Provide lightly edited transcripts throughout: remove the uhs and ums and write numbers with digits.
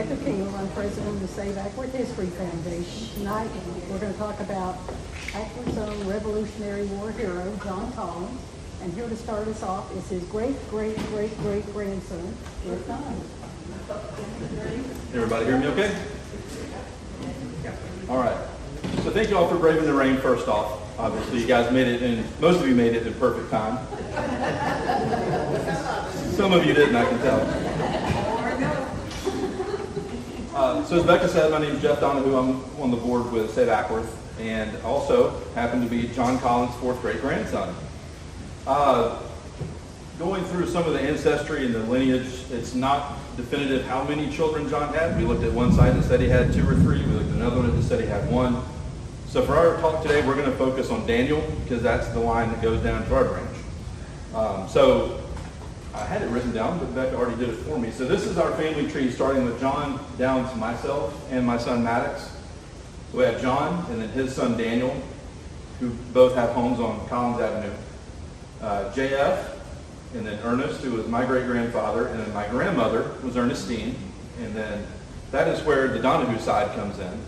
Becca, I'm president of the Save Acworth History Foundation. Tonight, we're going to talk about Acworth's own Revolutionary War hero, John Collins. And here to start us off is his great-great-great-great-grandson, Jeff Collins. Everybody hear me okay? All right. So thank you all for braving the rain first off. Obviously, you guys made it in, most of you made it in perfect time. Some of you didn't, I can tell. So as Becca said, my name is Jeff Donahoo. I'm on the board with Save Acworth, and also happen to be John Collins' fourth great-grandson. Going through some of the ancestry and the lineage, it's not definitive how many children John had. We looked at one side that said he had 2 or 3. We looked at another one that said he had 1. So for our talk today, we're going to focus on Daniel, because that's the line that goes down to our branch. So I had it written down, but Becca already did it for me. So this is our family tree, starting with John down to myself and my son Maddox. So we have John and then his son Daniel, who both have homes on Collins Avenue. JF, and then Ernest, who was my great-grandfather, and then my grandmother was Ernestine. And then that is where the Donahoo side comes in,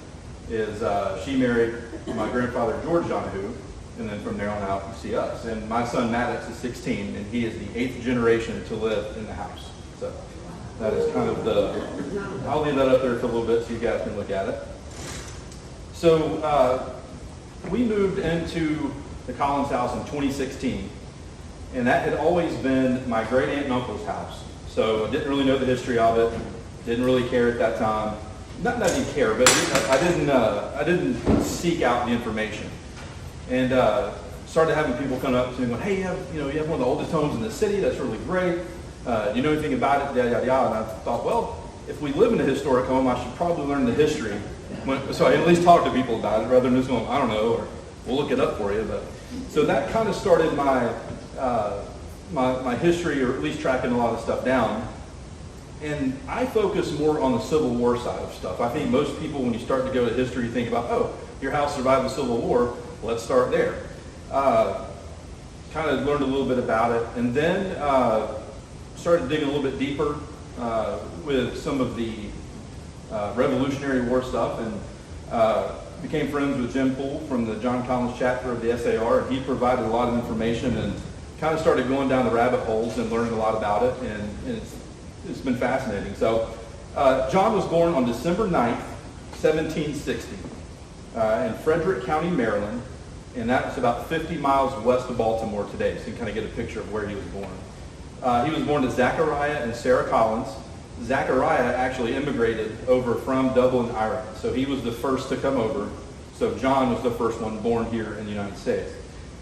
is she married my grandfather George Donahoo, and then from there on out you see us. And my son Maddox is 16, and he is the 8th generation to live in the house. So that is kind of I'll leave that up there for a little bit so you guys can look at it. So we moved into the Collins house in 2016. And that had always been my great aunt and uncle's house. So I didn't really know the history of it. Didn't really care at that time. Not that I didn't care, but I didn't seek out the information. And started having people come up to me going, "Hey, you have one of the oldest homes in the city. That's really great. Do you know anything about it?" Yada yada yada. And I thought, well, if we live in a historic home, I should probably learn the history, so I can at least talk to people about it, rather than just going, "I don't know," or "We'll look it up for you." But so that kind of started my history, or at least tracking a lot of stuff down. And I focus more on the Civil War side of stuff. I think most people, when you start to go to history, think about, oh, your house survived the Civil War, let's start there. Kind of learned a little bit about it, and then started digging a little bit deeper with some of the Revolutionary War stuff, and became friends with Jim Poole from the John Collins chapter of the SAR, and he provided a lot of information, and kind of started going down the rabbit holes and learning a lot about it, and it's been fascinating. So John was born on December 9th, 1760 in Frederick County, Maryland, and that's about 50 miles west of Baltimore today, so you can kind of get a picture of where he was born. He was born to Zachariah and Sarah Collins. Zachariah actually immigrated over from Dublin, Ireland, so he was the first to come over. So John was the first one born here in the United States.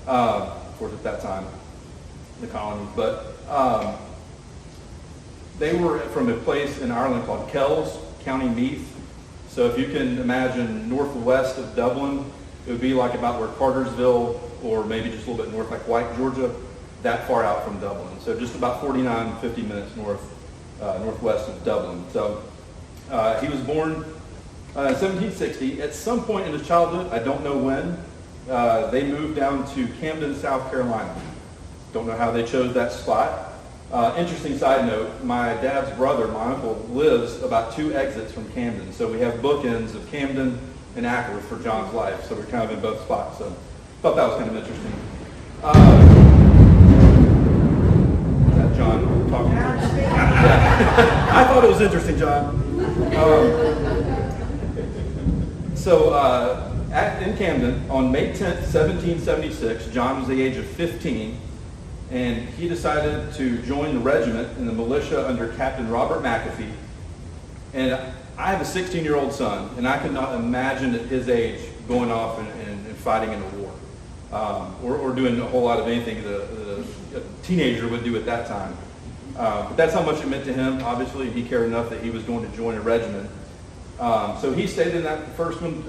Of course, at that time, the colonies, but they were from a place in Ireland called Kells, County Meath. So if you can imagine northwest of Dublin, it would be like about where Cartersville, or maybe just a little bit north, like White, Georgia, that far out from Dublin. So just about 49, 50 minutes northwest of Dublin. So he was born in 1760. At some point in his childhood, I don't know when, they moved down to Camden, South Carolina. Don't know how they chose that spot. Interesting side note, my dad's brother, my uncle, lives about 2 exits from Camden. So we have bookends of Camden and Acworth for John's life. So we're kind of in both spots. So I thought that was kind of interesting. Is that John talking? Yeah. I thought it was interesting, John. In Camden, on May 10th, 1776, John was the age of 15. And he decided to join the regiment in the militia under Captain Robert McAfee. And I have a 16-year-old son, and I could not imagine at his age going off and fighting in a war, or doing a whole lot of anything that a teenager would do at that time. But that's how much it meant to him. Obviously, he cared enough that he was going to join a regiment. So he stayed in that first one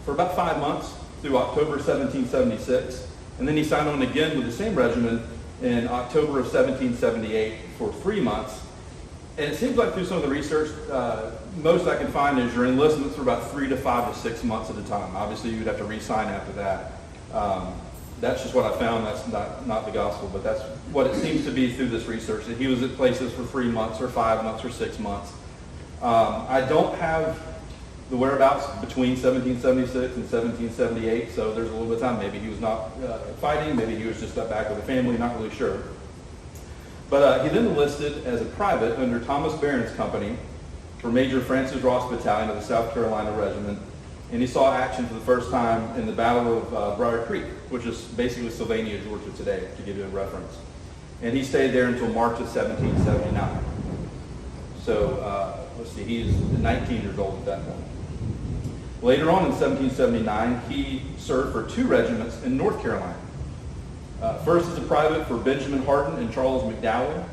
for about 5 months through October 1776. And then he signed on again with the same regiment in October of 1778 for 3 months. And it seems like through some of the research, most I can find is your enlistments were about 3 to 5 to 6 months at a time. Obviously, you'd have to re-sign after that. That's just what I found. That's not the gospel, but that's what it seems to be through this research, that he was at places for 3 months or 5 months or 6 months. I don't have the whereabouts between 1776 and 1778, so there's a little bit of time. Maybe he was not fighting, maybe he was just up back with the family, not really sure. But he then enlisted as a private under Thomas Barron's company for Major Francis Ross Battalion of the South Carolina Regiment, and he saw action for the first time in the Battle of Briar Creek, which is basically Sylvania, Georgia today, to give you a reference. And he stayed there until March of 1779. So let's see, he's 19 years old at that point. Later on in 1779, he served for 2 regiments in North Carolina. First as a private for Benjamin Hardin and Charles McDowell,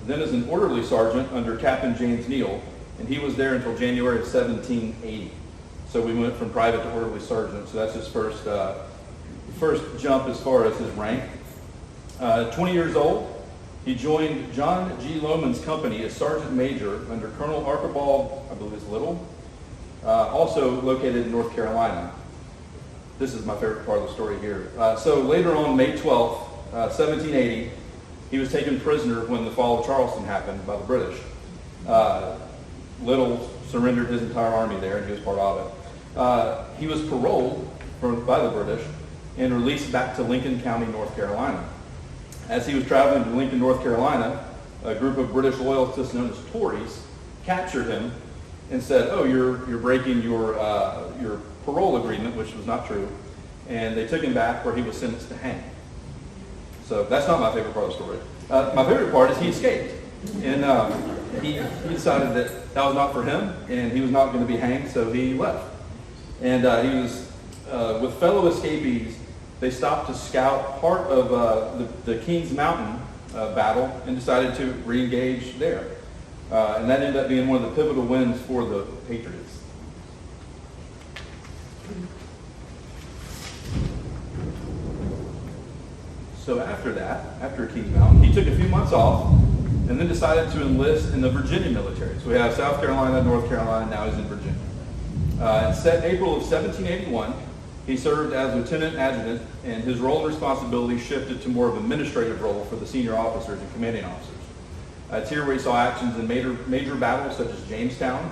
then as an orderly sergeant under Captain James Neal, and he was there until January of 1780. So we went from private to orderly sergeant, so that's his first jump as far as his rank. 20 years old, he joined John G. Lohman's company as sergeant major under Colonel Archibald, I believe it's Little, also located in North Carolina. This is my favorite part of the story here. So later on, May 12th, 1780, he was taken prisoner when the fall of Charleston happened by the British. Little surrendered his entire army there, and he was part of it. He was paroled by the British and released back to Lincoln County, North Carolina. As he was traveling to Lincoln, North Carolina, a group of British loyalists known as Tories captured him and said, "Oh, you're breaking your parole agreement," which was not true, and they took him back where he was sentenced to hang. So that's not my favorite part of the story. My favorite part is he escaped, and he decided that was not for him, and he was not going to be hanged, so he left. And he was with fellow escapees. They stopped to scout part of the Kings Mountain battle and decided to re-engage there. And that ended up being one of the pivotal wins for the Patriots. So after that, after Kings Mountain, he took a few months off and then decided to enlist in the Virginia military. So we have South Carolina, North Carolina, now he's in Virginia. In April of 1781, he served as lieutenant adjutant, and his role and responsibility shifted to more of an administrative role for the senior officers and commanding officers. It's here where he saw actions in major battles such as Jamestown,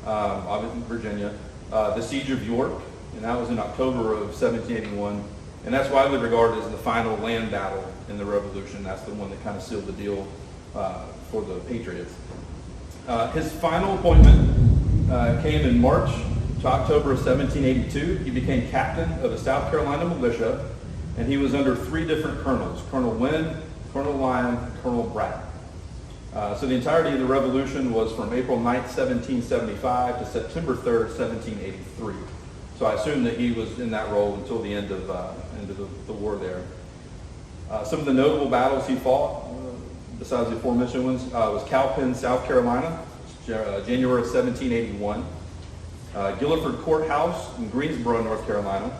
obviously Virginia, the Siege of York, and that was in October of 1781, and that's widely regarded as the final land battle in the Revolution. That's the one that kind of sealed the deal for the Patriots. His final appointment came in March to October of 1782. He became captain of the South Carolina militia, and he was under 3 different colonels: Colonel Wynn, Colonel Lyon, and Colonel Bratton. So the entirety of the Revolution was from April 9th, 1775 to September 3rd, 1783. So I assume that he was in that role until the end of the war there. Some of the notable battles he fought, besides the aforementioned ones, was Cowpen, South Carolina, January of 1781. Guilford Courthouse in Greensboro, North Carolina,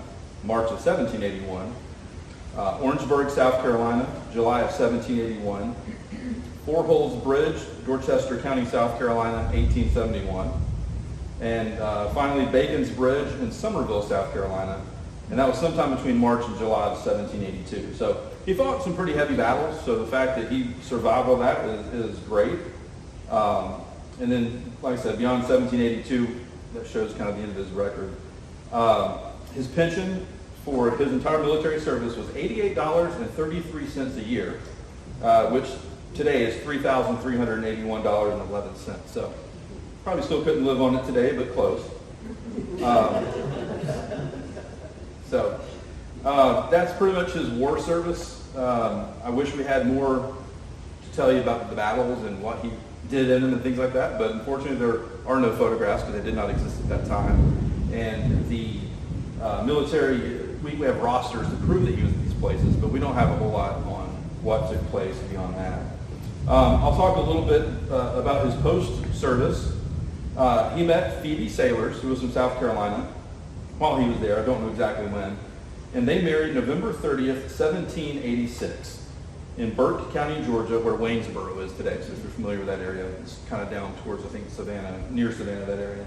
March of 1781. Orangeburg, South Carolina, July of 1781. Four Holes Bridge, Dorchester County, South Carolina, 1871. And finally, Bacon's Bridge in Summerville, South Carolina. And that was sometime between March and July of 1782. So he fought some pretty heavy battles, so the fact that he survived all that is great. And then, like I said, beyond 1782, that shows kind of the end of his record. His pension for his entire military service was $88.33 a year, which today is $3,381.11. So probably still couldn't live on it today, but close. So that's pretty much his war service. I wish we had more to tell you about the battles and what he did in them and things like that, but unfortunately there are no photographs because they did not exist at that time. And the military, we have rosters to prove that he was at these places, but we don't have a whole lot on what took place beyond that. I'll talk a little bit about his post-service. He met Phoebe Sailors, who was from South Carolina, while he was there. I don't know exactly when. And they married November 30th, 1786 in Burke County, Georgia, where Waynesboro is today. So if you're familiar with that area, it's kind of down towards, I think, Savannah, near Savannah, that area.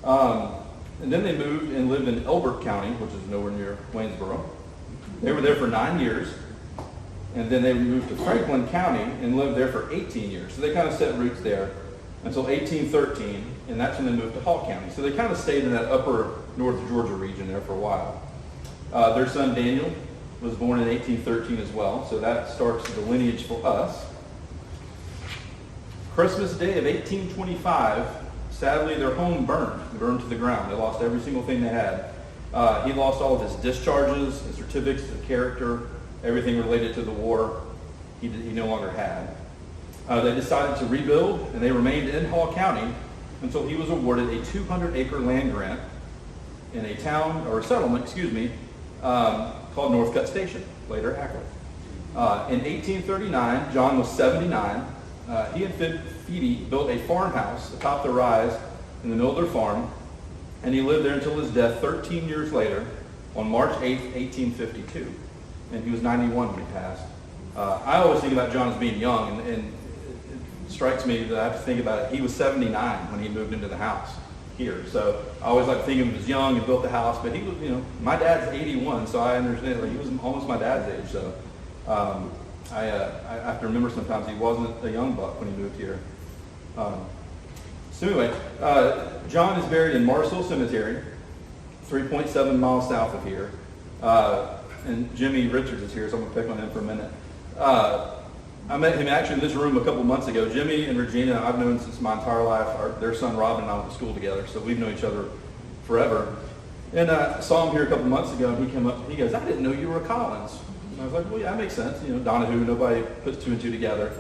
And then they moved and lived in Elbert County, which is nowhere near Waynesboro. They were there for 9 years. And then they moved to Franklin County and lived there for 18 years. So they kind of set roots there. until 1813, and that's when they moved to Hall County. So they kind of stayed in that upper North Georgia region there for a while. Their son Daniel was born in 1813 as well, so that starts the lineage for us. Christmas Day of 1825, sadly their home burned to the ground. They lost every single thing they had. He lost all of his discharges, his certificates of character, everything related to the war he no longer had. They decided to rebuild, and they remained in Hall County until he was awarded a 200-acre land grant in a town, or a settlement, called Northcutt Station, later Acworth. In 1839, John was 79. He and Phoebe built a farmhouse atop the rise in the middle of their farm, and he lived there until his death 13 years later on March 8th, 1852. And he was 91 when he passed. I always think about John as being young, and it strikes me that I have to think about it. He was 79 when he moved into the house here. So I always like to think of him as young and built the house, but he was, my dad's 81, so I understand, he was almost my dad's age. So I have to remember sometimes he wasn't a young buck when he moved here. So anyway, John is buried in Marsville Cemetery, 3.7 miles south of here. And Jimmy Richards is here, so I'm going to pick on him for a minute. I met him actually in this room a couple months ago. Jimmy and Regina, I've known since my entire life. Their son Robin and I went to school together, so we've known each other forever. And I saw him here a couple months ago, and he came up, he goes, "I didn't know you were a Collins." And I was like, "Well, yeah, that makes sense. Donahoo, nobody puts two and two together."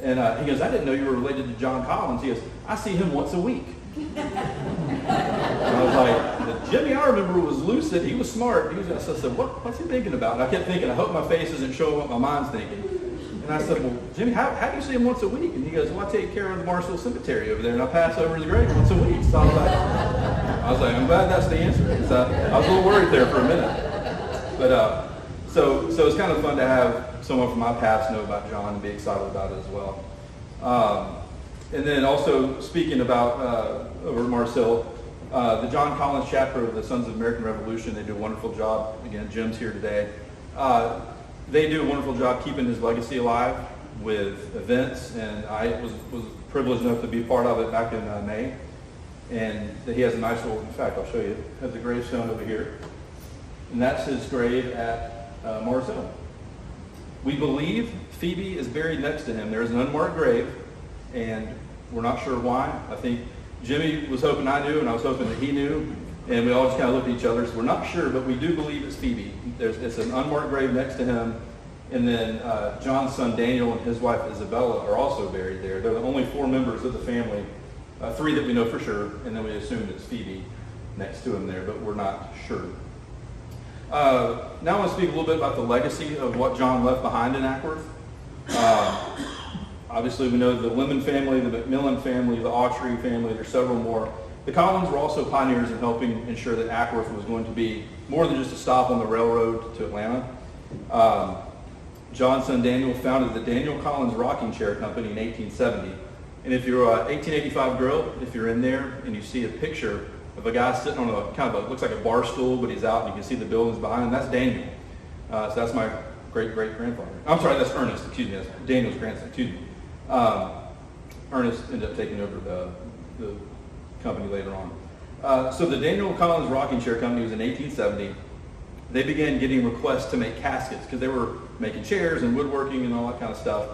And he goes, "I didn't know you were related to John Collins." He goes, "I see him once a week." And I was like, "Jimmy, I remember, was lucid. He was smart." I said, what's he thinking about? And I kept thinking, I hope my face isn't showing what my mind's thinking. And I said, "Well, Jimmy, how do you see him once a week?" And he goes, "Well, I take care of the Marsville Cemetery over there, and I pass over his grave once a week." So I was like, I'm glad that's the answer. I was a little worried there for a minute. But so it's kind of fun to have someone from my past know about John and be excited about it as well. And then also speaking about over at Marcel, the John Collins chapter of the Sons of American Revolution, they do a wonderful job. Again, Jim's here today. They do a wonderful job keeping his legacy alive with events, and I was privileged enough to be part of it back in May. And he has a nice little, in fact, I'll show you, has a gravestone over here. And that's his grave at Marcel. We believe Phoebe is buried next to him. There's an unmarked grave, and we're not sure why. I think Jimmy was hoping I knew, and I was hoping that he knew, and we all just kind of looked at each other, so we're not sure, but we do believe it's Phoebe. It's an unmarked grave next to him, and then John's son Daniel and his wife Isabella are also buried there. They're the only 4 members of the family, 3 that we know for sure, and then we assume it's Phoebe next to him there, but we're not sure. Now I want to speak a little bit about the legacy of what John left behind in Acworth. Obviously, we know the Lemon family, the McMillan family, the Autry family, there's several more. The Collins were also pioneers in helping ensure that Acworth was going to be more than just a stop on the railroad to Atlanta. John's son Daniel founded the Daniel Collins Rocking Chair Company in 1870. And if you're 1885 grill, if you're in there and you see a picture of a guy sitting on a kind of looks like a bar stool, but he's out and you can see the buildings behind him, that's Daniel. So that's my great-great-grandfather. I'm sorry, that's Ernest, excuse me, that's Daniel's grandson, excuse me. Ernest ended up taking over the company later on. So the Daniel Collins Rocking Chair Company was in 1870. They began getting requests to make caskets because they were making chairs and woodworking and all that kind of stuff.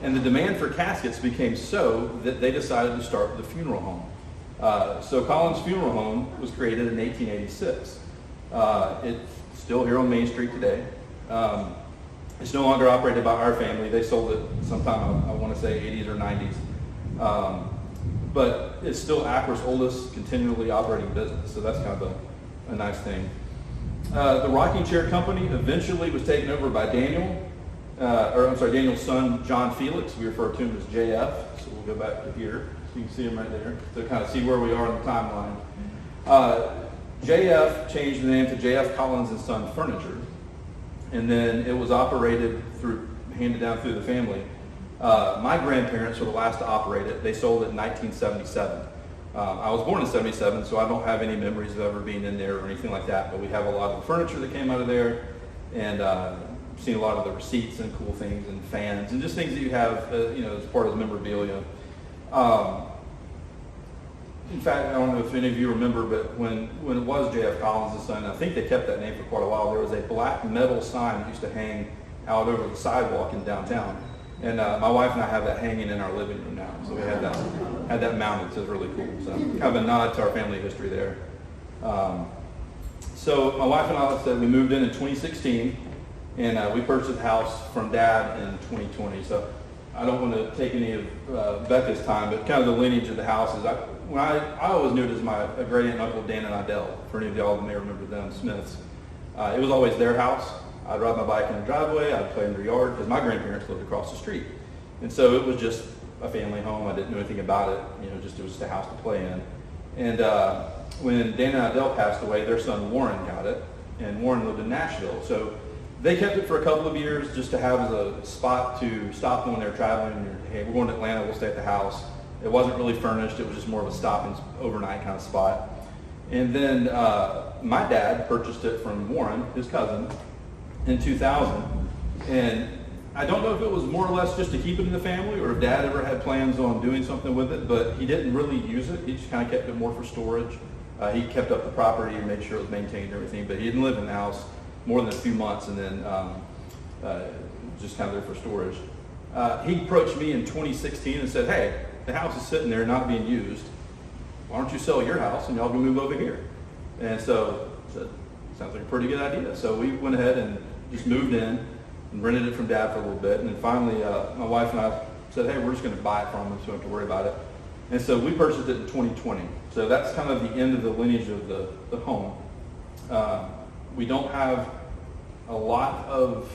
And the demand for caskets became so that they decided to start the funeral home. So Collins Funeral Home was created in 1886. It's still here on Main Street today. It's no longer operated by our family. They sold it sometime, I want to say 80s or 90s. But it's still Acworth's oldest continually operating business, so that's kind of a nice thing. The Rocking Chair Company eventually was taken over by Daniel's son, John Felix. We refer to him as JF, so we'll go back to here. So you can see him right there to kind of see where we are in the timeline. JF changed the name to JF Collins and Son Furniture, and then it was handed down through the family. My grandparents were the last to operate it. They sold it in 1977. I was born in 77, so I don't have any memories of ever being in there or anything like that, but we have a lot of the furniture that came out of there, and seen a lot of the receipts and cool things and fans and just things that you have as part of the memorabilia. in fact, I don't know if any of you remember, but when it was J.F. Collins' son, I think they kept that name for quite a while. There was a black metal sign that used to hang out over the sidewalk in downtown. And my wife and I have that hanging in our living room now. So we had that mounted, so it's really cool. So kind of a nod to our family history there. So my wife and I, like I said, we moved in 2016, and we purchased the house from Dad in 2020. So I don't want to take any of Becca's time, but kind of the lineage of the house is, I always knew it as my great aunt and uncle Dan and Idell. For any of y'all that may remember them, Smiths. It was always their house. I'd ride my bike in the driveway, I'd play in their yard, because my grandparents lived across the street. And so it was just a family home. I didn't know anything about it. It was just a house to play in. And when Dan and Idell passed away, their son Warren got it, and Warren lived in Nashville. So they kept it for a couple of years just to have as a spot to stop when they're traveling. Hey, we're going to Atlanta, we'll stay at the house. It wasn't really furnished. It was just more of a stop and overnight kind of spot. And then my dad purchased it from Warren, his cousin, in 2000. And I don't know if it was more or less just to keep it in the family or if Dad ever had plans on doing something with it, but he didn't really use it. He just kind of kept it more for storage. He kept up the property and made sure it was maintained and everything, but he didn't live in the house more than a few months, and then just kind of there for storage. He approached me in 2016 and said, hey, the house is sitting there not being used. Why don't you sell your house and y'all can move over here? And so I said, sounds like a pretty good idea. So we went ahead and just moved in and rented it from Dad for a little bit. And then finally, my wife and I said, hey, we're just going to buy it from him so we don't have to worry about it. And so we purchased it in 2020. So that's kind of the end of the lineage of the home. We don't have a lot of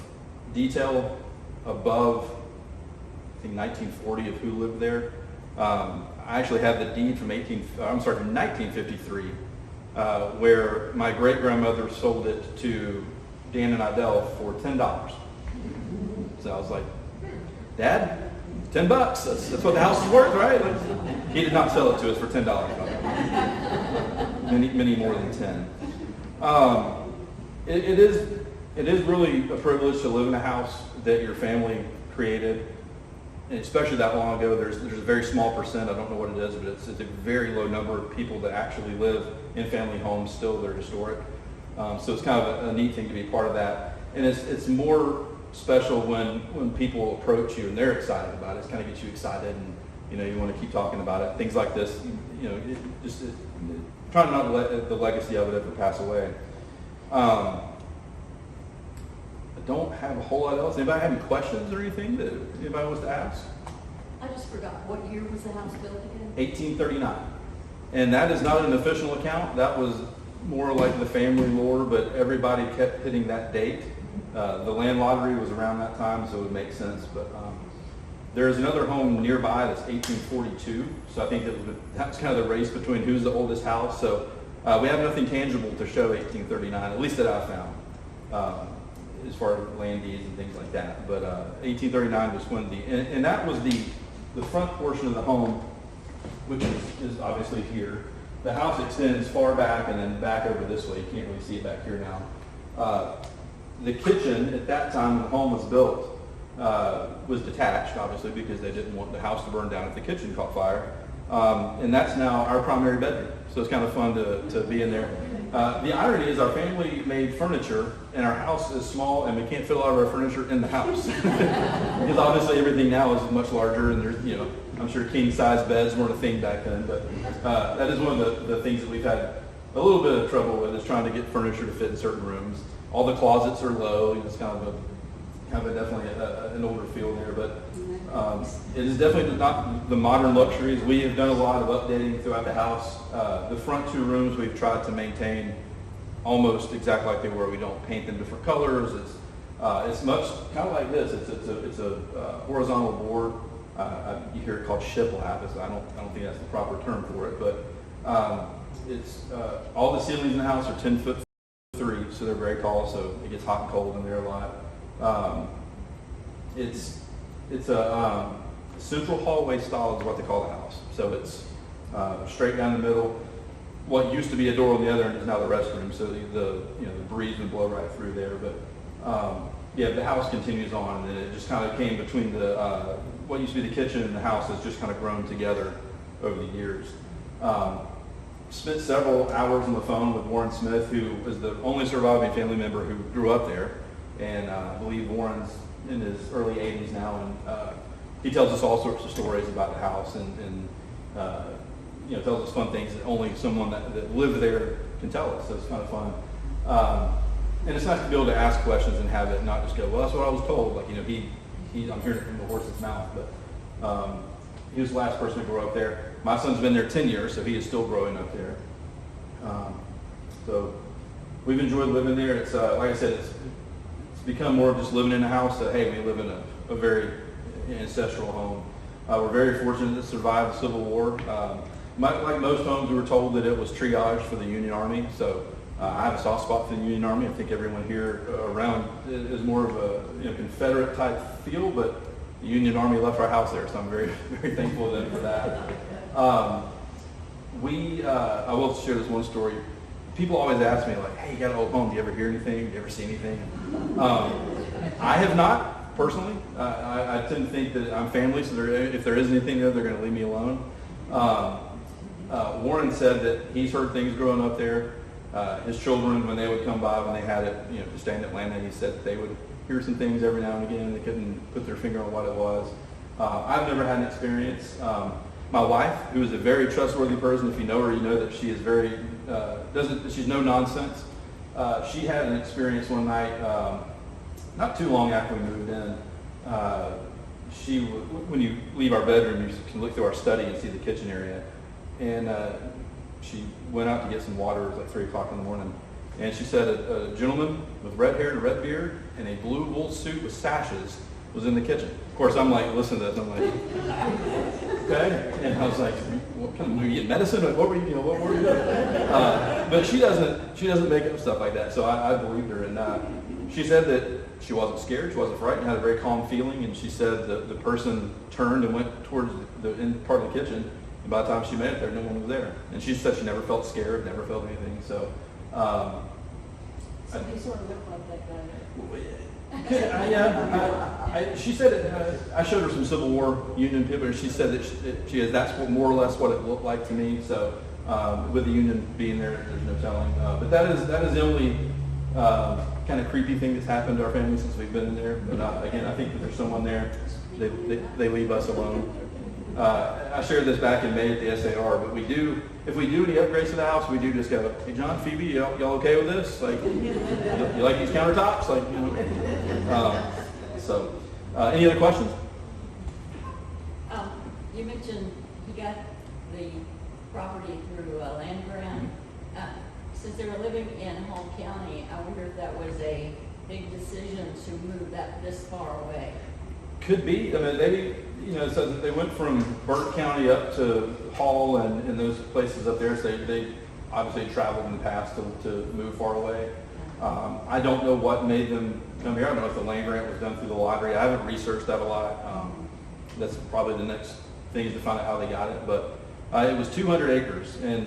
detail above, I think, 1940 of who lived there. I actually have the deed from 1953, where my great-grandmother sold it to Dan and Idell for $10. So I was like, Dad, $10, that's what the house is worth, right? He did not sell it to us for $10, many more than 10. It is really a privilege to live in a house that your family created, and especially that long ago. There's a very small percent, I don't know what it is, but it's a very low number of people that actually live in family homes still that are historic. So it's kind of a neat thing to be part of that. And it's more special when people approach you and they're excited about it. It kind of gets you excited, and you want to keep talking about it. Things like this, trying not to let the legacy of it ever pass away. I don't have a whole lot else. Anybody have any questions or anything that anybody wants to ask? I just forgot. What year was the house built again? 1839. And that is not an official account. That was more like the family lore, but everybody kept hitting that date. The land lottery was around that time, so it would make sense. But there's another home nearby that's 1842. So I think that's kind of the race between who's the oldest house. So we have nothing tangible to show 1839, at least that I found, as far as land deeds and things like that. But 1839 was when and that was the front portion of the home, which is obviously here. The house extends far back and then back over this way. You can't really see it back here now. The kitchen at that time when the home was built was detached, obviously, because they didn't want the house to burn down if the kitchen caught fire. And that's now our primary bedroom. So it's kind of fun to be in there. The irony is our family made furniture, and our house is small, and we can't fit a lot of our furniture in the house. Because obviously everything now is much larger, and there's, I'm sure king-size beds weren't a thing back then. But that is one of the things that we've had a little bit of trouble with, is trying to get furniture to fit in certain rooms. All the closets are low. It's kind of definitely an older feel there, but it is definitely not the modern luxuries. We have done a lot of updating throughout the house. The front two rooms we've tried to maintain almost exactly like they were. We don't paint them different colors. It's much kind of like this. It's a horizontal board. You hear it called shiplap. I don't think that's the proper term for it, but it's all the ceilings in the house are 10 foot 3, so they're very tall. So it gets hot and cold in there a lot. It's a central hallway style is what they call the house. So it's straight down the middle. What used to be a door on the other end is now the restroom. So the breeze would blow right through there. But the house continues on, and it just kind of came between what used to be the kitchen and the house has just kind of grown together over the years. Spent several hours on the phone with Warren Smith, who is the only surviving family member who grew up there. And I believe Warren's in his early 80s now, and he tells us all sorts of stories about the house, and tells us fun things that only someone that lived there can tell us. So it's kind of fun. And it's nice to be able to ask questions and have it not just go, well, that's what I was told. Like, I'm hearing it from the horse's mouth, but he was the last person to grow up there. My son's been there 10 years, so he is still growing up there. So we've enjoyed living there. It's like I said, it's become more of just living in a house that, hey, we live in a very ancestral home. We're very fortunate to survive the Civil War. Like most homes, we were told that it was triage for the Union Army. So I have a soft spot for the Union Army. I think everyone here around is more of a Confederate type feel, but the Union Army left our house there, so I'm very, very thankful to them for that. I will share this one story. People always ask me, like, hey, you got an old home, do you ever hear anything? Do you ever see anything? I have not, personally. I tend to think that I'm family, so if there is anything there, they're going to leave me alone. Warren said that he's heard things growing up there. His children, when they would come by, when they had it, to stay in Atlanta, he said that they would hear some things every now and again. They couldn't put their finger on what it was. I've never had an experience. My wife, who is a very trustworthy person, if you know her, you know that she is very, she's no nonsense. She had an experience one night, not too long after we moved in. When you leave our bedroom, you can look through our study and see the kitchen area. And she went out to get some water. It was like 3 o'clock in the morning. And she said a gentleman with red hair and a red beard and a blue wool suit with sashes was in the kitchen. Of course, I'm like, listen to this. I'm like, okay. And I was like, what kind of, were you getting medicine? What were you doing? But she doesn't make up stuff like that. So I believed her. And she said that she wasn't scared. She wasn't frightened. Had a very calm feeling. And she said the person turned and went towards the end part of the kitchen. And by the time she made it there, no one was there. And she said she never felt scared, never felt anything. So. So he sort of looked like that guy. Yeah, she said I showed her some Civil War Union people, and she said that that's more or less what it looked like to me. So with the Union being there, there's no telling. But that is the only kind of creepy thing that's happened to our family since we've been in there. But again, I think that there's someone there. They leave us alone. I shared this back in May at the SAR, but if we do any upgrades to the house, we do just go, hey John, Phoebe, y'all okay with this? Like, you like these countertops? Like, any other questions? You mentioned you got the property through land grant. Since they were living in Hall County, I wonder if that was a big decision to move that this far away. Could be. I mean, so they went from Burke County up to Hall and those places up there. So they obviously traveled in the past to move far away. I don't know what made them come here. I don't know if the land grant was done through the lottery. I haven't researched that a lot. That's probably the next thing is to find out how they got it. But it was 200 acres, and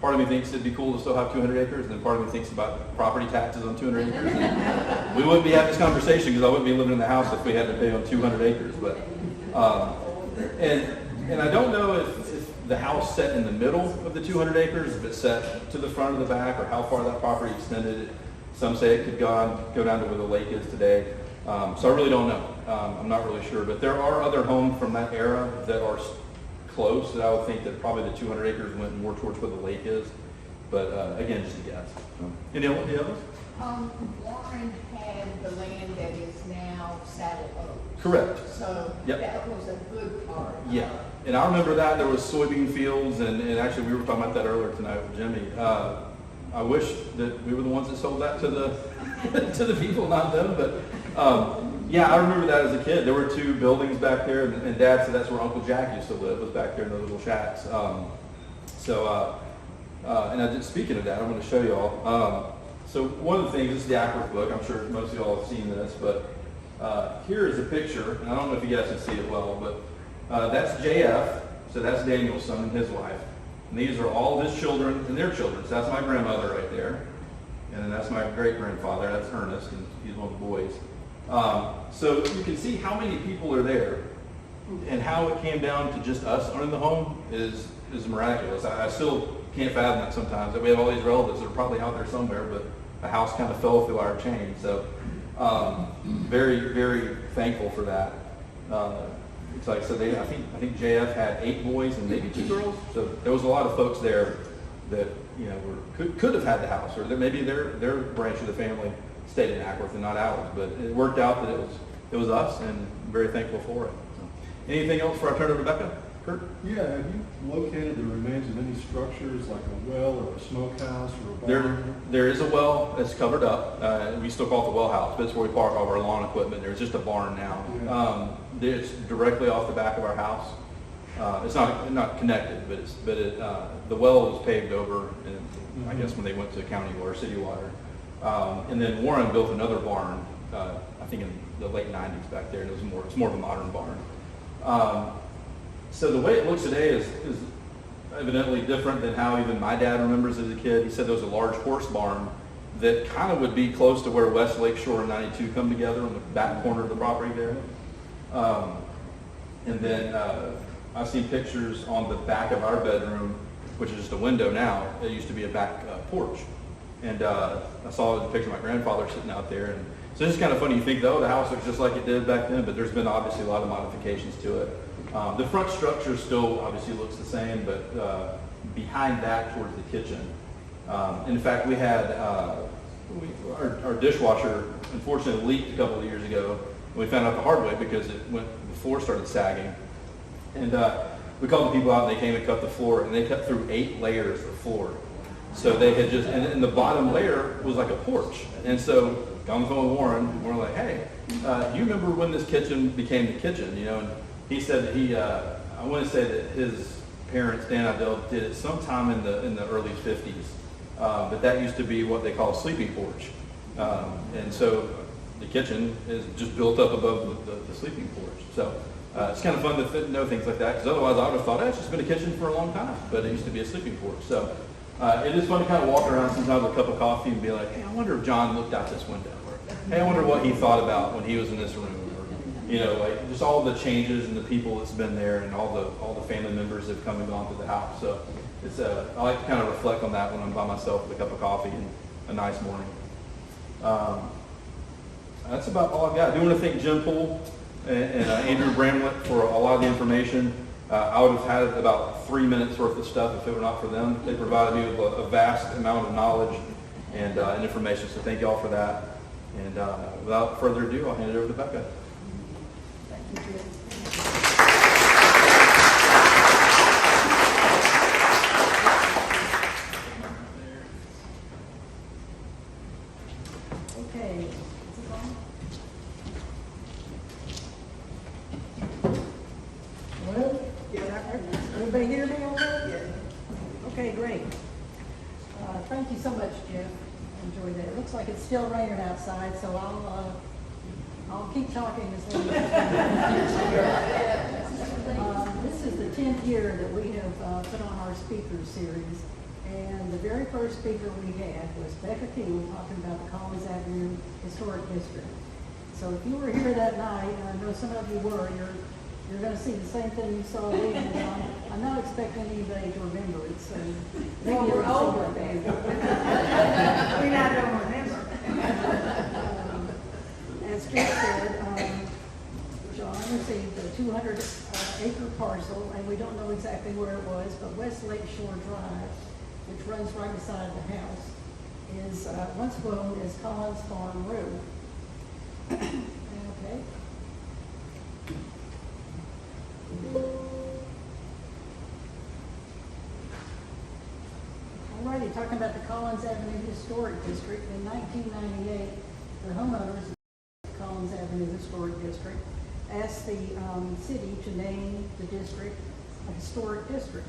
part of me thinks it'd be cool to still have 200 acres, and then part of me thinks about property taxes on 200 acres. And we wouldn't be having this conversation because I wouldn't be living in the house if we had to pay on 200 acres. But and I don't know if the house set in the middle of the 200 acres, if it's set to the front or the back, or how far that property extended. Some say it could go down to where the lake is today. So I really don't know. I'm not really sure. But there are other homes from that era that are close, that I would think that probably the 200 acres went more towards where the lake is. But again, just a guess. Any others? Warren had the land that is now Saddle Oaks. Correct. So Yep. that was a good part. Yeah. And I remember that there was soybean fields, and actually we were talking about that earlier tonight with Jimmy. I wish that we were the ones that sold that to the to the people, not them. But yeah, I remember that as a kid. There were 2 buildings back there, and Dad said that's where Uncle Jack used to live, was back there in those little shacks. Speaking of that, I'm going to show you all. So one of the things, this is the Acworth book. I'm sure most of y'all have seen this, but here is a picture, and I don't know if you guys can see it well, but that's JF, so that's Daniel's son and his wife. And these are all his children and their children. So that's my grandmother right there. And then that's my great-grandfather, that's Ernest, and he's one of the boys. So you can see how many people are there, and how it came down to just us owning the home is is miraculous. I still can't fathom that sometimes, that we have all these relatives that are probably out there somewhere, but the house kind of fell through our chain. So very, very thankful for that. It's like, so I think JF had 8 boys and maybe 2 girls. So there was a lot of folks there that, you know, could have had the house, or that maybe their branch of the family stayed in Acworth and not ours. But it worked out that it was us, and I'm very thankful for it. So, anything else before I turn it over to Becca? Kurt? Yeah, have you located the remains of any structures like a well or a smokehouse or a barn? There is a well that's covered up. We still call it the well house, but it's where we park all of our lawn equipment. There's just a barn now. Yeah. It's directly off the back of our house. It's not connected, but the well was paved over, and I guess when they went to county or city water. And then Warren built another barn, I think in the late 90s back there, and it's more of a modern barn. So the way it looks today is evidently different than how even my dad remembers as a kid. He said there was a large horse barn that kind of would be close to where West Lake Shore and 92 come together on the back corner of the property there. And then I've seen pictures on the back of our bedroom, which is just a window now. It used to be a back porch. And I saw the picture of my grandfather sitting out there. And so it's just kind of funny. You think, though, the house looks just like it did back then, but there's been obviously a lot of modifications to it. The front structure still obviously looks the same, but behind that towards the kitchen. In fact, we had our dishwasher unfortunately leaked a couple of years ago. And we found out the hard way because the floor started sagging. And we called the people out, and they came and cut the floor, and they cut through 8 layers of floor. So they had and the bottom layer was like a porch. And so got on the phone with Warren, and we're like, hey, do you remember when this kitchen became the kitchen? You know, and he said that I want to say that his parents, Dan Idell, did it sometime in the early 50s. But that used to be what they call a sleeping porch. And so the kitchen is just built up above the sleeping porch. So it's kind of fun to know things like that, because otherwise I would have thought, it's just been a kitchen for a long time, but it used to be a sleeping porch. So it is fun to kind of walk around sometimes with a cup of coffee and be like, hey, I wonder if John looked out this window, or hey, I wonder what he thought about when he was in this room, or, you know, like just all the changes and the people that's been there, and all the family members that have come and gone through the house. So it's I like to kind of reflect on that when I'm by myself with a cup of coffee and a nice morning. That's about all I've got. I do want to thank Jim Poole and Andrew Bramlett for a lot of the information. I would have had about 3 minutes worth of stuff if it were not for them. They provided me with a vast amount of knowledge and information, so thank you all for that. And without further ado, I'll hand it over to Becca. Thank you, Jim. Okay, is it on? Hello? Everybody hear me okay? Okay, great. Thank you so much, Jeff. Enjoyed that. It looks like it's still raining outside, so I'll keep talking as long as this is the 10th year that we have put on our speaker series. And the very first speaker we had was Becca Kienel talking about the Collins Avenue Historic District. So if you were here that night, and I know some of you were, you're going to see the same thing you saw then. I'm not expecting anybody to remember it, so maybe We're it'll older, seem baby. like We not don't remember. As Jeff said, John received a 200-acre parcel, and we don't know exactly where it was, but West Lake Shore Drive, which runs right beside the house, is once known as Collins Farm Road. Okay. Alrighty, talking about the Collins Avenue Historic District. In 1998, the homeowners of the Collins Avenue Historic District asked the city to name the district a historic district.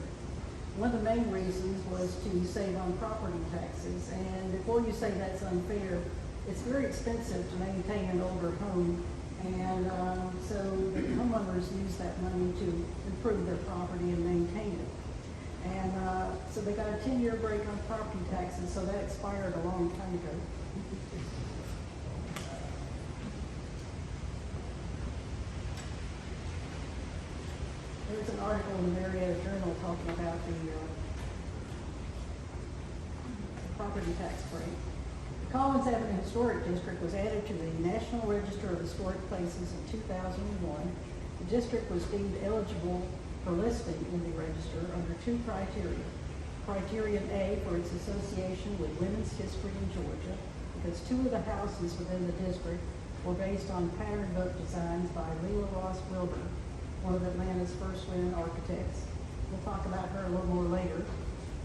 One of the main reasons was to save on property taxes, and before you say that's unfair, it's very expensive to maintain an older home, and so the homeowners use that money to improve their property and maintain it. And so they got a 10-year break on property taxes, so that expired a long time ago. There's an article in the Marietta Journal talking about the property tax break. The Collins Avenue Historic District was added to the National Register of Historic Places in 2001. The district was deemed eligible for listing in the register under two criteria. Criterion A for its association with women's history in Georgia, because two of the houses within the district were based on pattern book designs by Leila Ross Wilbur, one of Atlanta's first women architects. We'll talk about her a little more later.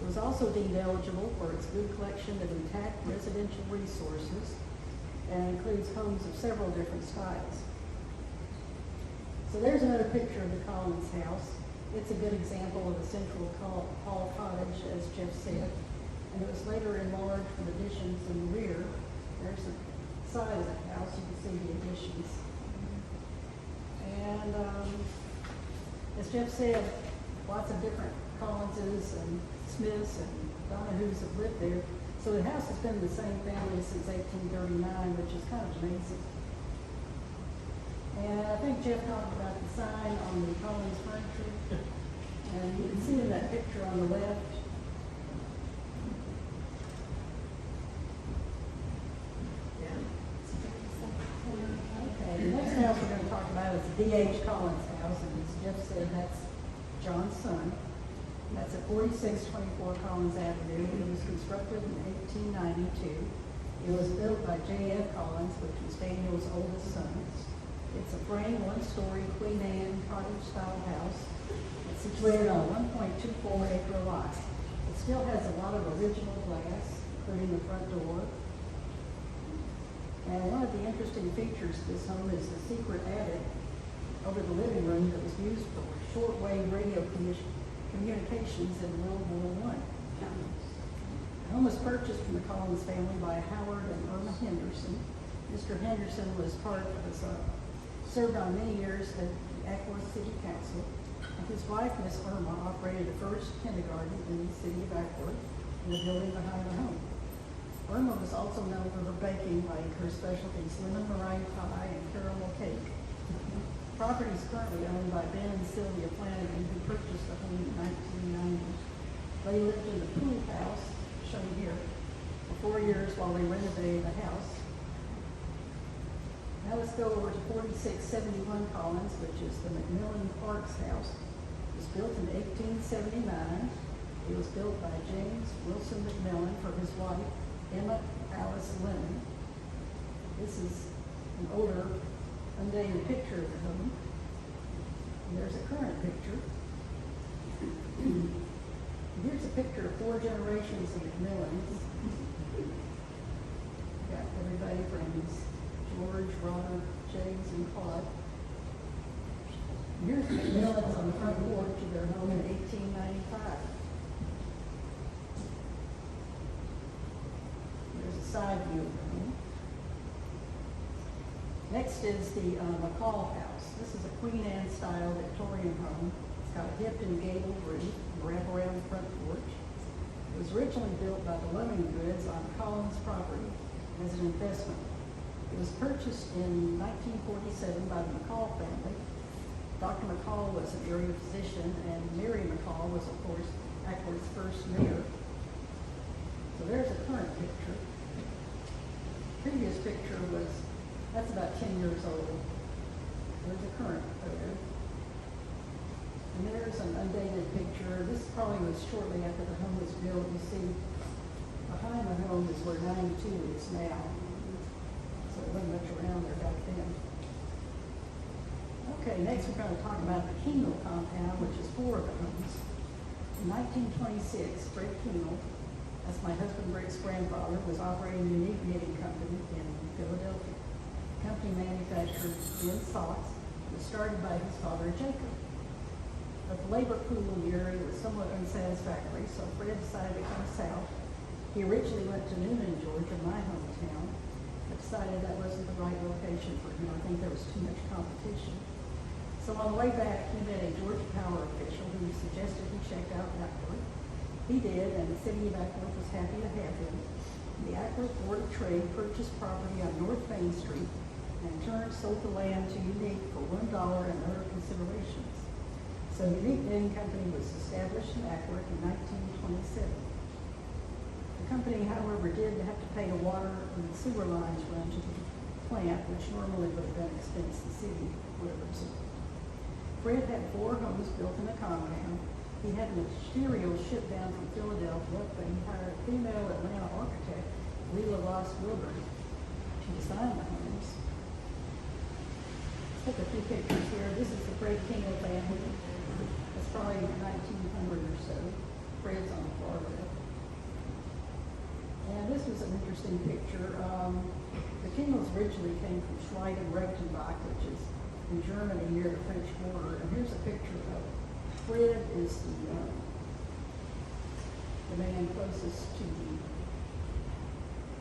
It was also deemed eligible for its good collection of intact residential resources and includes homes of several different styles. So there's another picture of the Collins house. It's a good example of a central hall cottage, as Jeff said, and it was later enlarged with additions in the rear. There's the side of the house, you can see the additions. And as Jeff said, lots of different Collinses and Smiths and Donahoos have lived there. So the house has been the same family since 1839, which is kind of amazing. And I think Jeff talked about the sign on the Collins furniture. And you can see in that picture on the left. Okay, the next house we're going to talk about is D.H. Collins' house, and as Jeff said, that's John's son. That's at 4624 Collins Avenue. It was constructed in 1892. It was built by J.F. Collins, which was Daniel's oldest son. It's a frame, one-story Queen Anne cottage-style house. It's situated on a 1.24-acre lot. It still has a lot of original glass, including the front door. And one of the interesting features of this home is the secret attic over the living room that was used for shortwave radio communications in World War I. The home was purchased from the Collins family by Howard and Irma Henderson. Mr. Henderson served on many years at the Acworth City Council. And his wife, Miss Irma, operated the first kindergarten in the city of Acworth in the building behind the home. Irma was also known for her baking, like her specialties lemon meringue pie and caramel cake. The property is currently owned by Ben and Sylvia Flanagan, who purchased the home in 1990. They lived in the pool house, shown here, for 4 years while they renovated the house. Now let's go over to 4671 Collins, which is the McMillan Parks house. It was built in 1879. It was built by James Wilson McMillan for his wife, Emma Alice Lemon. This is an older, undated picture of the home. And there's a current picture. Here's a picture of 4 generations of McMillans. Got everybody from George, Robert, James, and Claude. Here's the McMillans on the front porch of their home in 1895. There's a side view of the home. Next is the McCall house. This is a Queen Anne style Victorian home. It's got a hipped and gabled roof and wraparound front porch. It was originally built by the Loving Goods on Collins property as an investment. It was purchased in 1947 by the McCall family. Dr. McCall was an area physician, and Mary McCall was, of course, Acworth's first mayor. So there's a current picture. Previous picture was, that's about 10 years old. There's a current photo. And there's an undated picture. This probably was shortly after the home was built. You see, behind the home is where 92 is now. So it wasn't much around there back then. Okay, next we're going to talk about the Kienel compound, which is 4 of the homes. In 1926, Fred Kienel, that's my husband Rick's grandfather, was operating a unique knitting company in Philadelphia. The company manufactured thin socks. It was started by his father Jacob. But the labor pool in the area was somewhat unsatisfactory, so Fred decided to come south. He originally went to Newnan, Georgia, my hometown, but decided that wasn't the right location for him. I think there was too much competition. So on the way back, he met a Georgia Power official who suggested he check out Acworth. He did, and the city of Acworth was happy to have him. The Acworth Board of Trade purchased property on North Main Street, and in turn sold the land to Unique for $1 and other considerations. 2 years later, the Unique Board of Trade purchased the property on South Main Street, and in turn sold the land to Unique for $1 and other considerations. So Unique Knitting Company was established in Acworth in 1927. The company, however, did have to pay the water and sewer lines run to the plant, which normally would have been expense the city would have absorbed. Fred had 4 homes built in a compound. He had material shipped down from Philadelphia, but he hired a female Atlanta architect, Leila Ross Wilburn, to design the homes. Let's take a few pictures here. This is the Fred Kienel family. It's probably 1900 or so. Fred's on the far left. And this was an interesting picture. The Kienels originally came from Schweiden-Rechtenbach, which is in Germany near the French border. And here's a picture of Fred is the man closest to the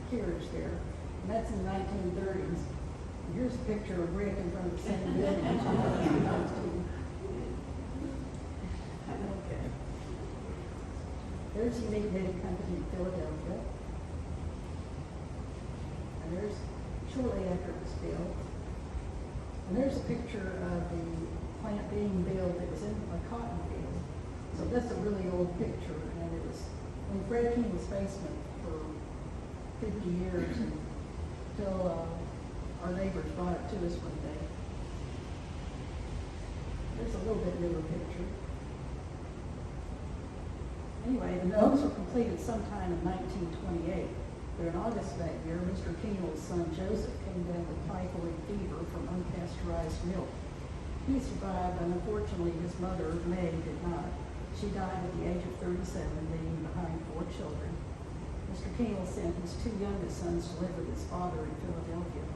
carriage there. And that's in the 1930s. And here's a picture of Rick in front of the same building. Okay. There's Unique Knitting Company in Philadelphia. And there's shortly after it was built. And there's a picture of the plant being built. It was in a cotton field. So that's a really old picture. And it was in Fred Kienel's basement for 50 years until our neighbors brought it to us one day. There's a little bit newer picture. Anyway, the homes were completed sometime in 1928. But in August of that year, Mr. Kienel's son Joseph came down with typhoid fever from unpasteurized milk. He survived, and unfortunately his mother, May, did not. She died at the age of 37, leaving behind 4 children. Mr. Kienel sent his 2 youngest sons to live with his father in Philadelphia.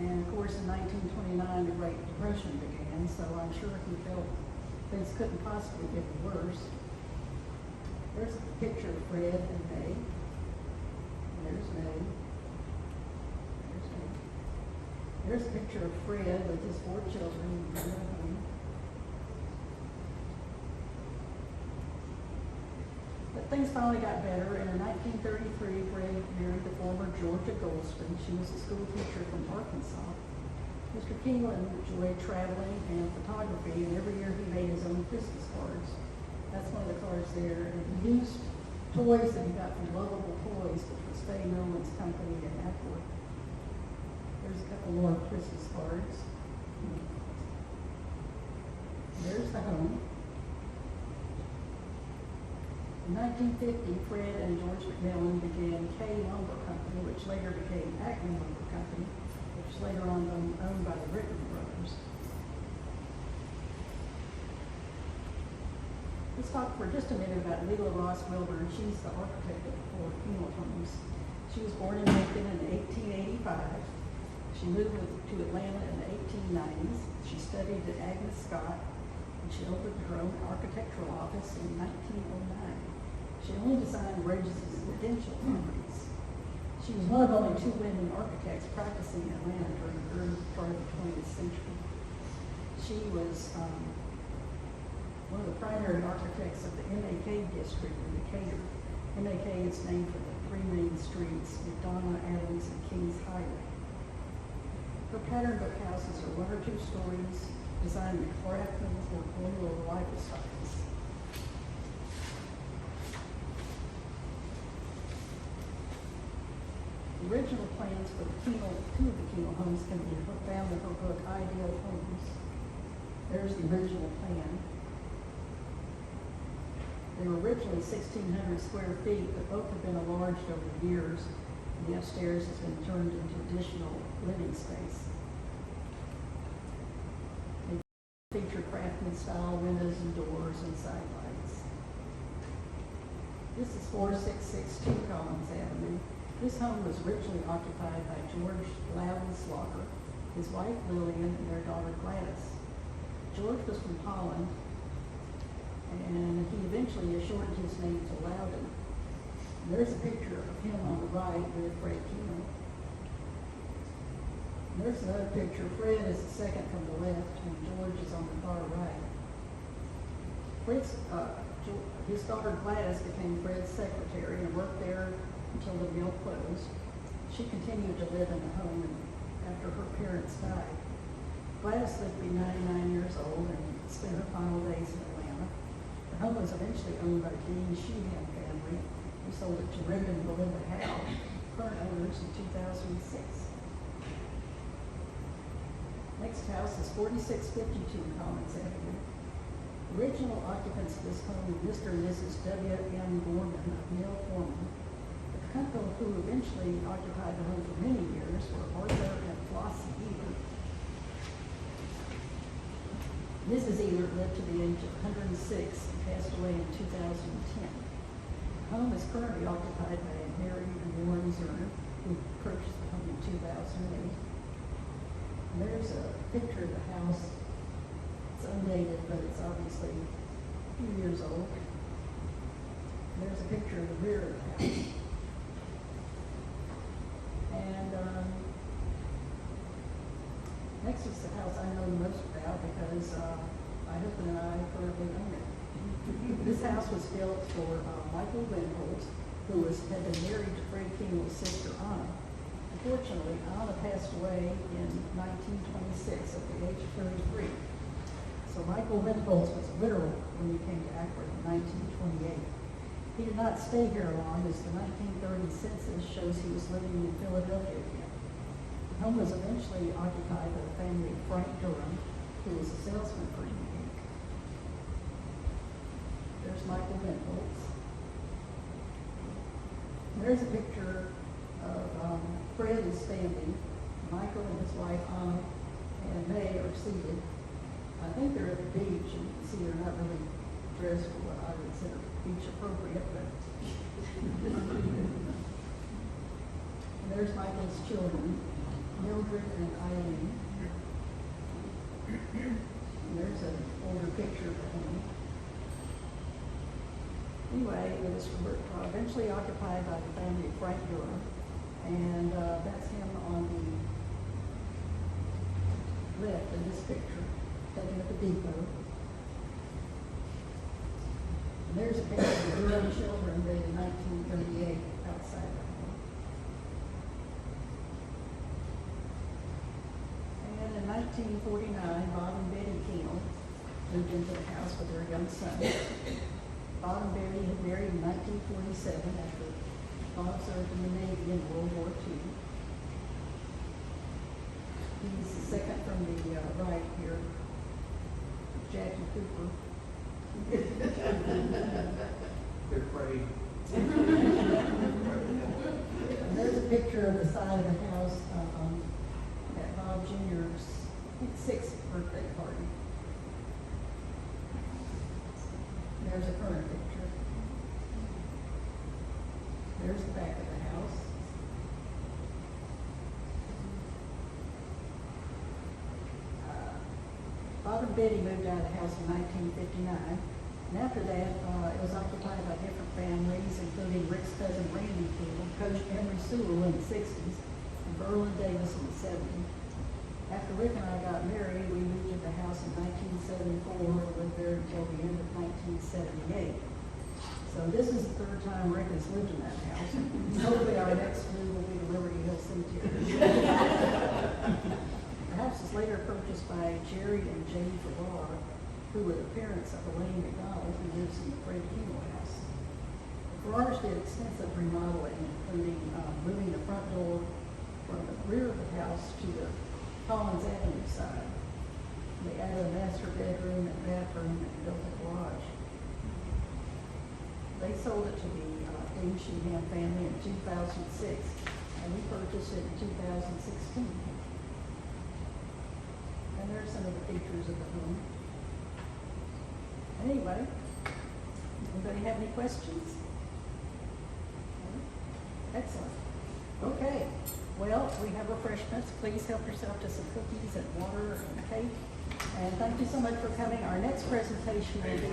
And of course, in 1929, the Great Depression began, so I'm sure he felt things couldn't possibly get worse. There's a picture of Fred and May. There's May. There's May. There's a picture of Fred with his 4 children. But things finally got better, and in 1933, Fred married the former Georgia Goldston. She was a school teacher from Arkansas. Mr. Kienel enjoyed traveling and photography, and every year he made his own Christmas cards. That's one of the cards there. And he used toys that he got from Lovable Toys, which was Faye Nolan's company in Acworth. There's a couple more Christmas cards. There's the home. In 1950, Fred and George McMillan began K Lumber Company, which later became Acme Lumber Company, which later on owned by the Britton brothers. Let's talk for just a minute about Leila Ross Wilburn. She's the architect of the 4 Kienel homes. She was born in Macon in 1885. She moved to Atlanta in the 1890s. She studied at Agnes Scott, and she opened her own architectural office in 1909. She only designed residential properties. She was one of only 2 women architects practicing in Atlanta during the early part of the 20th century. She was one of the primary architects of the MAK district in Decatur. MAK is named for the 3 main streets, McDonough, Adams, and Kings Highway. Her pattern book houses are 1 or 2 stories, designed in craftsman or colonial revival styles. The original plans for the 2 of the Kienel homes can be found in her book, Ideal Homes. There's the original plan. They were originally 1,600 square feet, but both have been enlarged over the years, and the upstairs has been turned into additional living space. They feature craftsman-style windows and doors and side lights. This is 4662 Collins Avenue. This home was originally occupied by George Loudon Slaughter, his wife Lillian, and their daughter Gladys. George was from Holland, and he eventually shortened his name to Loudon. There's a picture of him on the right with Fred Kienel. There's another picture. Fred is the second from the left, and George is on the far right. His daughter Gladys became Fred's secretary and worked there until the mill closed. She continued to live in the home after her parents died. Gladys lived to be 99 years old and spent her final days in Atlanta. The home was eventually owned by Dean Sheehan family, who sold it to Rick and Belinda Howe, current owners, in 2006. Next house is 4652 Collins Avenue. Original occupants of this home were Mr. and Mrs. W.M. Gorman of Mill Foreman. The couple who eventually occupied the home for many years were Arthur and Flossie Ealer. Mrs. Ealer lived to the age of 106 and passed away in 2010. The home is currently occupied by Mary and Warren Zerner, who purchased the home in 2008. And there's a picture of the house. It's undated, but it's obviously a few years old. There's a picture of the rear of the house. And next is the house I know the most about because my husband and I currently own it. This house was built for Michael Wendholz, who had been married to Fred Kienel's sister Anna. Unfortunately, Anna passed away in 1926 at the age of 33. So Michael Wendholz was a widower when he came to Acworth in 1928. He did not stay here long, as the 1930 census shows he was living in Philadelphia again. The home was eventually occupied by the family of Frank Durham, who was a salesman for Unique. There's Michael Wendholz. There's a picture of Fred is standing. Michael and his wife Anna and May are seated. I think they're at the beach, and you can see they're not really dressed for what I would consider beach appropriate, but and there's Michael's children, Mildred and Eileen. And there's an older picture of him. Anyway, it was eventually occupied by the family of Frank Durham, and that's him on the left in this picture, taken at the depot. And there's a picture of the Durham children dated 1938 outside the home. And in 1949, Bob and Betty Kienel moved into the house with their young son. Bob and Betty had married in 1947 after Bob served in the Navy in World War II. He's the second from the right here, Jackie Cooper. They're afraid. And there's a picture of the side of the house at Bob Jr.'s, I think, 6th birthday party. There's a current picture. There's the back of the house. Bob and Betty moved out of the house in 1959, and after that, it was occupied by different families, including Rick's cousin Randy Kienel, Coach Henry Sewell in the 60s, and Berlin Davis in the 70s. After Rick and I got married, we moved to the house in 1974 and lived there until the end of 1978. So this is the third time Rick has lived in that house. Hopefully our next move will be to Liberty Hill Cemetery. The house was later purchased by Jerry and Jane Farrar, who were the parents of Elaine McDonald, who lives in the Fred Kienel house. The Farrars did extensive remodeling, including moving the front door from the rear of the house to the Collins Avenue side. They added a master bedroom and bathroom and built a garage. They sold it to the Dean Sheehan family in 2006, and we purchased it in 2016. And there's some of the features of the home. Anyway, anybody have any questions? Excellent. Okay. Well, we have refreshments. Please help yourself to some cookies and water and cake. And thank you so much for coming. Our next presentation will be.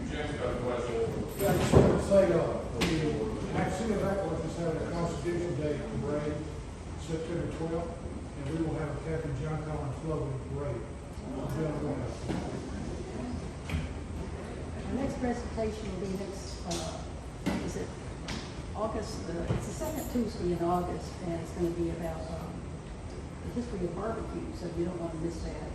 Jim's got a question. Yeah, I just want to say, the city of Acworth is having a Constitution Day parade September 12th, and we will have Captain John Collins floating parade. Our next presentation will be next, is it August, it's the second Tuesday in August, and it's going to be about the history of barbecue, so you don't want to miss that.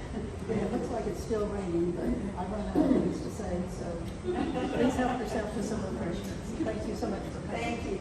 And it looks like it's still raining, but I run out of things to say, so please help yourself to some refreshments. Thank you so much for coming. Thank you.